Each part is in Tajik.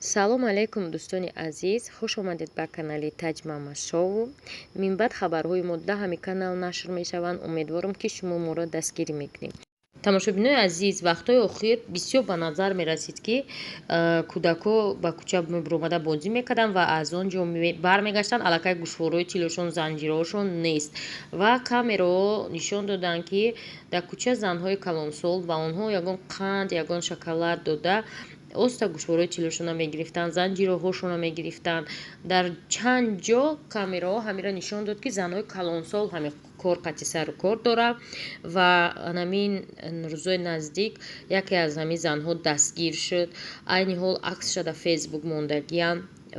салом алейкум дӯстони азиз, хуш омадед ба канали Таҷ Мама Шоу. Минбаъд хабарҳои модда ҳами канал нашр мешаванд. Умедворам ки шумо моро дастгирӣ мекунед. тамошобинои азиз, вақтҳои охир бисёр ба назар мерасид ки кӯдако ба кӯча мебиромада бозӣ мекарданд ва аз он ҷо бармегаштанд, аллакай гӯшворҳои тилошон, занҷирҳошон нест ва камераҳо нишон доданд ки дар кӯча занҳои калонсол ба онҳо ягон қанд, ягон шоколад дода оста гӯшворҳои тилошона мегирифтанд, занҷирҳошонро мегирифтанд. Дар чанд ҷо камераҳо ҳамира нишон дод ки занҳои калонсол ҳамин кор қатъи сару кор дорад ва ҳамин рӯзои наздик яке аз ҳамин занҳо дастгир шуд. Айни ҳол аксша дар фейсбук мондагиам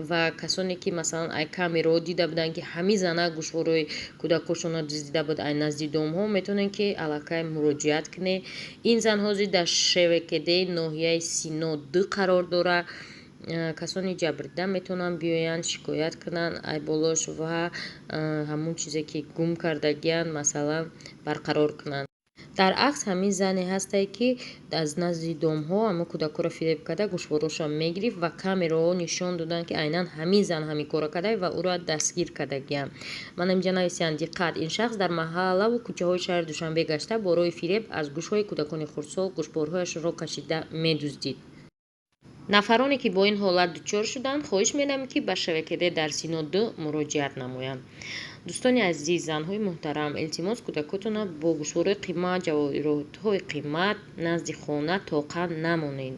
ва касоне ки масалан ай камераҳо дида буданд ки ҳамин зана гӯшворҳои кӯдакошонро дуздида буд ай назди домҳо, метавонед ки аллакай муроҷиат кунед. Ин зан ҳозир дар шевекедаи ноҳияи Сино 2 қарор дорад. касони ҷабрида метавонанд биёянд шикоят кунанд айболош ва ҳамун чизе ки гум кардагиянд масалан барқарор кунанд. дар акс ҳамин зане ҳастае ки аз назди домҳо ҳамон кӯдакоро фиреб карда гӯшворҳошон мегирифт ва камераҳо нишон доданд ки айнан ҳамин зан ҳамин кора карда ва ӯро дастгир кардагиянд. ман инҷа нависям диққат, ин шахс дар маҳаллаву кӯчаҳои шаҳри Душанбе гашта бо роҳи фиреб аз гӯшҳои кӯдакони хурдсол гӯшборҳояшонро кашида медуздид. нафароне ки бо ин ҳолат дучор шуданд, хоҳиш менамем ки ба шавакеда дар Сино 2 муроҷиат намоянд. дӯстони азиз, занҳои муҳтарам, илтимос кӯдакотонро бо гӯшворҳои қиммат, ҷавоҳиротҳои қиммат назди хона тоқа намонед.